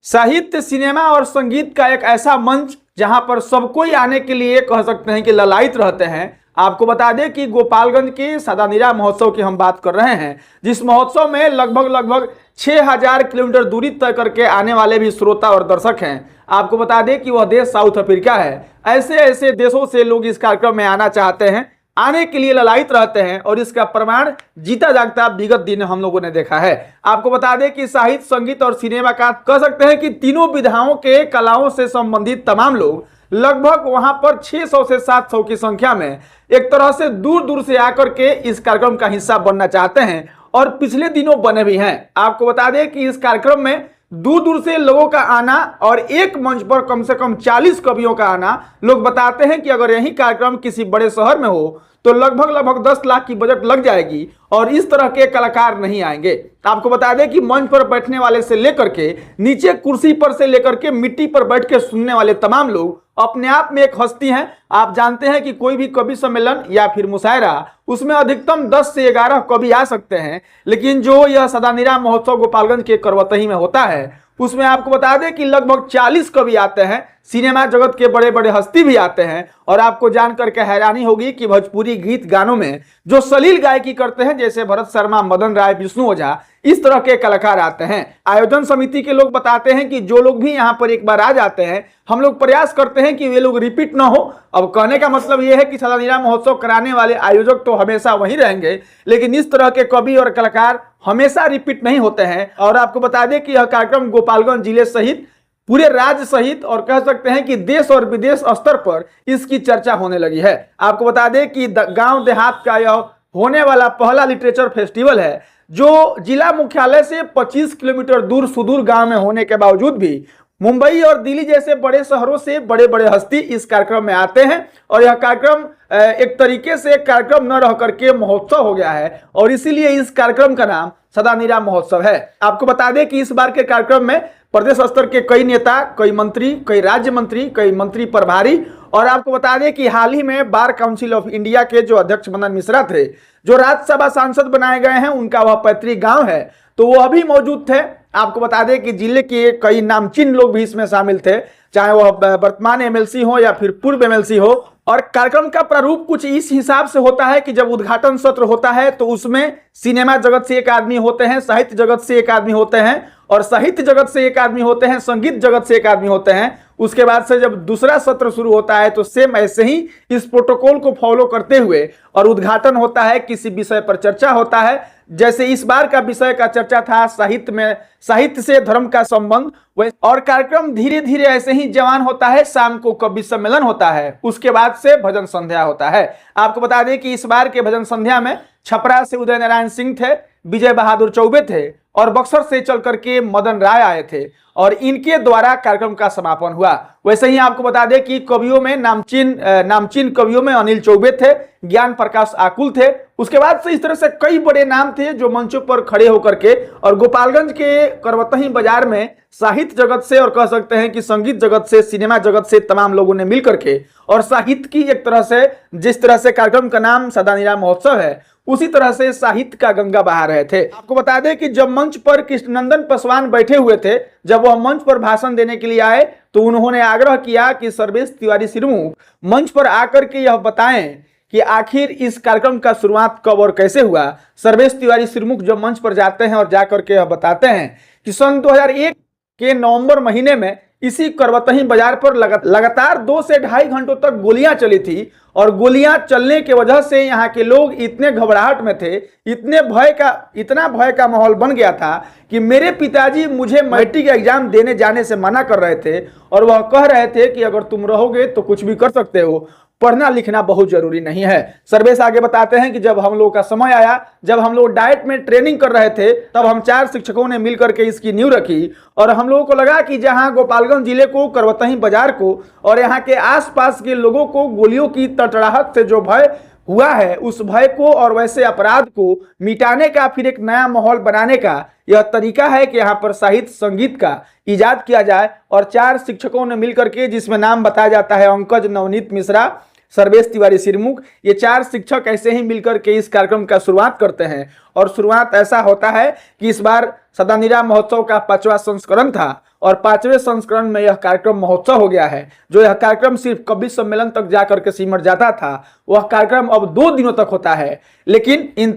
साहित्य, सिनेमा और संगीत का एक ऐसा मंच जहां पर सब कोई आने के लिए कह सकते हैं कि ललायित रहते हैं। आपको बता दें कि गोपालगंज के सादानीरा महोत्सव की हम बात कर रहे हैं, जिस महोत्सव में लगभग 6000 किलोमीटर दूरी तय करके आने वाले भी श्रोता और दर्शक हैं। आपको बता दें कि वह देश साउथ अफ्रीका है। ऐसे ऐसे देशों से लोग इस कार्यक्रम में आना चाहते हैं, आने के लिए ललायित रहते हैं और इसका प्रमाण जीता जागता विगत दिन हम लोगों ने देखा है। आपको बता दें कि साहित्य, संगीत और सिनेमा का कह सकते हैं कि तीनों विधाओं के कलाओं से संबंधित तमाम लोग लगभग वहां पर 600 से 700 की संख्या में एक तरह से दूर दूर से आकर के इस कार्यक्रम का हिस्सा बनना चाहते हैं और पिछले दिनों बने भी हैं। आपको बता दें कि इस कार्यक्रम में दूर दूर से लोगों का आना और एक मंच पर कम से कम 40 कवियों का आना, लोग बताते हैं कि अगर यही कार्यक्रम किसी बड़े शहर में हो तो लगभग 10 लाख की बजट लग जाएगी और इस तरह के कलाकार नहीं आएंगे। आपको बता दें कि मंच पर बैठने वाले से लेकर के नीचे कुर्सी पर से लेकर के मिट्टी पर बैठ के सुनने वाले तमाम लोग अपने आप में एक हस्ती हैं। आप जानते हैं कि कोई भी कवि सम्मेलन या फिर मुशायरा, उसमें अधिकतम 10 से 11 कवि आ सकते हैं, लेकिन जो यह सादानीरा महोत्सव गोपालगंज के करवतही में होता है उसमें आपको बता दें कि लगभग 40 कवि आते हैं। सिनेमा जगत के बड़े बड़े हस्ती भी आते हैं और आपको जानकर के हैरानी होगी कि भोजपुरी गीत गानों में जो सलील गायकी करते हैं, जैसे भरत शर्मा, मदन राय, विष्णु ओझा, इस तरह के कलाकार आते हैं। आयोजन समिति के लोग बताते हैं कि जो लोग भी यहाँ पर एक बार आ जाते हैं, हम लोग प्रयास करते हैं कि वे लोग रिपीट ना हो। अब कहने का मतलब यह है कि सादानीरा महोत्सव कराने वाले आयोजक तो हमेशा वहीं रहेंगे, लेकिन इस तरह के कवि और कलाकार हमेशा रिपीट नहीं होते हैं। और आपको बता दें कि यह कार्यक्रम गोपालगंज जिले सहित पूरे राज्य सहित और कह सकते हैं कि देश और विदेश स्तर पर इसकी चर्चा होने लगी है। आपको बता दें कि गांव देहात का यह होने वाला पहला लिटरेचर फेस्टिवल है, जो जिला मुख्यालय से 25 किलोमीटर दूर सुदूर गांव में होने के बावजूद भी मुंबई और दिल्ली जैसे बड़े शहरों से बड़े बड़े हस्ती इस कार्यक्रम में आते हैं और यह कार्यक्रम एक तरीके से कार्यक्रम न रह करके महोत्सव हो गया है और इसीलिए इस कार्यक्रम का नाम सादानीरा महोत्सव है। आपको बता दें कि इस बार के कार्यक्रम में प्रदेश स्तर के कई नेता, कई मंत्री, कई राज्य मंत्री, कई मंत्री प्रभारी और आपको बता दें कि हाल ही में बार काउंसिल ऑफ इंडिया के जो अध्यक्ष मदन मिश्रा थे, जो राज्यसभा सांसद बनाए गए हैं, उनका वह पैतृक गांव है, तो वह भी मौजूद थे। आपको बता दें कि जिले के कई नामचीन लोग भी इसमें शामिल थे, चाहे वह वर्तमान एमएलसी हो या फिर पूर्व एमएलसी हो। और कार्यक्रम का प्रारूप कुछ इस हिसाब से होता है कि जब उद्घाटन सत्र होता है तो उसमें सिनेमा जगत से एक आदमी होते हैं, साहित्य जगत से एक आदमी होते हैं और साहित्य जगत से एक आदमी होते हैं, संगीत जगत से एक आदमी होते हैं। उसके बाद से जब दूसरा सत्र शुरू होता है तो सेम ऐसे ही इस प्रोटोकॉल को फॉलो करते हुए और उद्घाटन होता है, किसी विषय पर चर्चा होता है। जैसे इस बार का विषय का चर्चा था साहित्य से धर्म का संबंध, और कार्यक्रम धीरे धीरे ऐसे ही जवान होता है। शाम को कवि सम्मेलन होता है, उसके बाद से भजन संध्या होता है। आपको बता दें कि इस बार के भजन संध्या में छपरा से उदय नारायण सिंह थे, विजय बहादुर चौबे थे और बक्सर से चल करके मदन राय आए थे और इनके द्वारा कार्यक्रम का समापन हुआ। वैसे ही आपको बता दें कि कवियों में नामचीन कवियों में अनिल चौबे थे, ज्ञान प्रकाश आकुल थे। उसके बाद से इस तरह से कई बड़े नाम थे जो मंचों पर खड़े होकर के और गोपालगंज के करवतही बाजार में साहित्य जगत से और कह सकते हैं कि संगीत जगत से, सिनेमा जगत से तमाम लोगों ने मिल करके और साहित्य की एक तरह से, जिस तरह से कार्यक्रम का नाम सादानीरा महोत्सव है, उसी तरह से साहित्य का गंगा बहा रहे थे। आपको बता दें कि जब मंच पर कृष्णनंदन पासवान बैठे हुए थे, जब वह मंच पर भाषण देने के लिए आए तो उन्होंने आग्रह किया कि सर्वेश तिवारी सिरमुख मंच पर आकर के यह बताएं कि आखिर इस कार्यक्रम का शुरुआत कब और कैसे हुआ। सर्वेश तिवारी सिरमुख जब मंच पर जाते हैं और जाकर के यह बताते हैं कि सन 2001 के नवंबर महीने में इसी करवतही बाजार पर लगातार 2 से ढाई घंटों तक गोलियां चली थी और गोलियां चलने की वजह से यहाँ के लोग इतने घबराहट में थे, इतना भय का माहौल बन गया था कि मेरे पिताजी मुझे मैट्रिक एग्जाम देने जाने से मना कर रहे थे और वह कह रहे थे कि अगर तुम रहोगे तो कुछ भी कर सकते हो, पढ़ना लिखना बहुत जरूरी नहीं है। सर्वेश आगे बताते हैं कि जब हम लोग का समय आया, जब हम लोग डाइट में ट्रेनिंग कर रहे थे, तब हम 4 शिक्षकों ने मिलकर के इसकी नींव रखी और हम लोगों को लगा कि जहां गोपालगंज जिले को, करवतही बाजार को और यहाँ के आसपास के लोगों को गोलियों की तड़तड़ाहट से जो भय हुआ है, उस भय को और वैसे अपराध को मिटाने का, फिर एक नया माहौल बनाने का यह तरीका है कि यहाँ पर साहित्य संगीत का इजाद किया जाए। और 4 शिक्षकों ने मिलकर के, जिसमें नाम बताया जाता है अंकज नवनीत मिश्रा, सर्वेश तिवारी सिरमुख, ये 4 शिक्षक ऐसे ही मिलकर के इस कार्यक्रम का शुरुआत करते हैं। और शुरुआत ऐसा होता है कि इस बार सादानीरा महोत्सव का 5वां संस्करण था और 5वें संस्करण में यह कार्यक्रम महोत्सव हो गया है। जो यह कार्यक्रम सिर्फ कवि सम्मेलन तक जाकर के सिमट जाता था, वह कार्यक्रम अब 2 दिनों तक होता है। लेकिन इन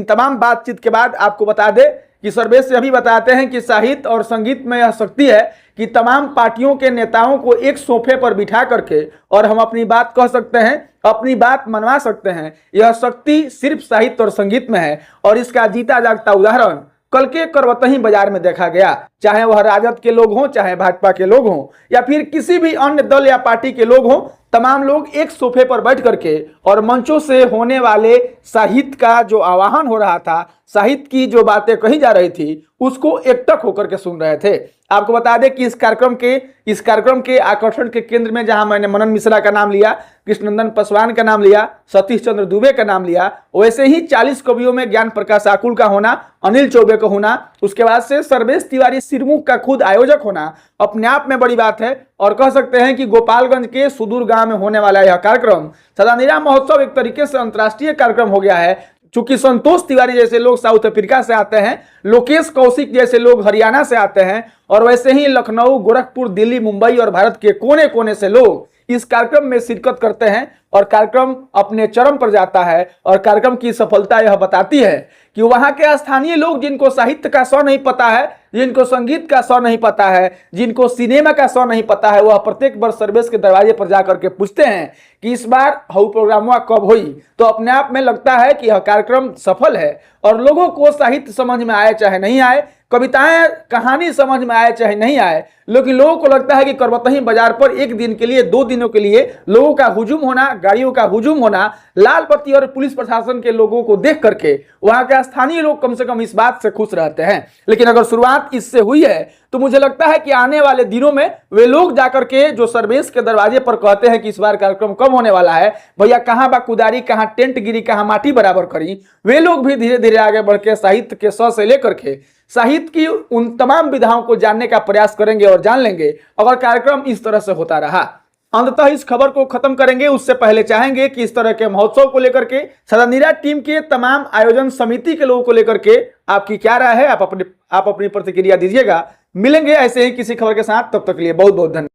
तमाम बातचीत के बाद आपको बता दें कि सर्वेश यह भी बताते हैं कि साहित्य और संगीत में यह शक्ति है कि तमाम पार्टियों के नेताओं को एक सोफे पर बिठा करके और हम अपनी बात कह सकते हैं, अपनी बात मनवा सकते हैं। यह शक्ति सिर्फ साहित्य और संगीत में है और इसका जीता जागता उदाहरण कल के करवतही बाजार में देखा गया। चाहे वह राजद के लोग हों, चाहे भाजपा के लोग हों, या फिर किसी भी अन्य दल या पार्टी के लोग हों, तमाम लोग एक सोफे पर बैठ करके और मंचों से होने वाले साहित्य का जो आवाहन हो रहा था, साहित्य की जो बातें कही जा रही थी, उसको एकटक होकर के सुन रहे थे। आपको बता दें कि इस कार्यक्रम के आकर्षण के केंद्र में जहां मैंने मनन मिश्रा का नाम लिया, कृष्णनंदन पासवान का नाम लिया, सतीश चंद्र दुबे का नाम लिया, वैसे ही 40 कवियों में ज्ञान प्रकाश आकुल का होना, अनिल चौबे का होना, उसके बाद से सर्वेश तिवारी सिरमुख का खुद आयोजक होना अपने आप में बड़ी बात है। और कह सकते हैं कि गोपालगंज के सुदूर गांव में होने वाला यह कार्यक्रम सदानीरा महोत्सव एक तरीके से अंतर्राष्ट्रीय कार्यक्रम हो गया है। चूंकि संतोष तिवारी जैसे लोग साउथ अफ्रीका से आते हैं, लोकेश कौशिक जैसे लोग हरियाणा से आते हैं, और वैसे ही लखनऊ, गोरखपुर, दिल्ली, मुंबई और भारत के कोने कोने से लोग इस कार्यक्रम में शिरकत करते हैं और कार्यक्रम अपने चरम पर जाता है। और कार्यक्रम की सफलता यह बताती है कि वहां के स्थानीय लोग जिनको साहित्य का सौ नहीं पता है, जिनको संगीत का सौ नहीं पता है, जिनको सिनेमा का सौ नहीं पता है, वह प्रत्येक वर्ष सर्वेश के दरवाजे पर जाकर के पूछते हैं कि इस बार हाउ प्रोग्राम कब हुई। तो अपने आप में लगता है कि यह कार्यक्रम सफल है और लोगों को साहित्य समझ में आए चाहे नहीं आए, कविताएं कहानी समझ में आए चाहे नहीं आए, लेकिन लोगों को लगता है कि करवतही बाजार पर एक दिन के लिए, 2 दिनों के लिए लोगों का हुजूम होना, गाड़ियों का हुजूम होना, लाल बत्ती और पुलिस प्रशासन के लोगों को देख करके वहां के स्थानीय लोग कम से कम इस बात से खुश रहते हैं। लेकिन अगर शुरुआत इससे हुई है तो मुझे लगता है कि आने वाले दिनों में वे लोग जाकर के जो सर्वेश के दरवाजे पर कहते हैं कि इस बार कार्यक्रम कब होने वाला है, भैया कहां बा कुदारी, कहां टेंट गिरी, कहां माटी बराबर करी, वे लोग भी धीरे धीरे आगे बढ़ के साहित्य के स से लेकर के साहित्य की उन तमाम विधाओं को जानने का प्रयास करेंगे और जान लेंगे अगर कार्यक्रम इस तरह से होता रहा। अंततः इस खबर को खत्म करेंगे उससे पहले चाहेंगे कि इस तरह के महोत्सव को लेकर के सदानीरा टीम के तमाम आयोजन समिति के लोगों को लेकर के आपकी क्या राय है, आप अपनी प्रतिक्रिया दीजिएगा। मिलेंगे ऐसे ही किसी खबर के साथ, तब तक के लिए बहुत बहुत धन्यवाद।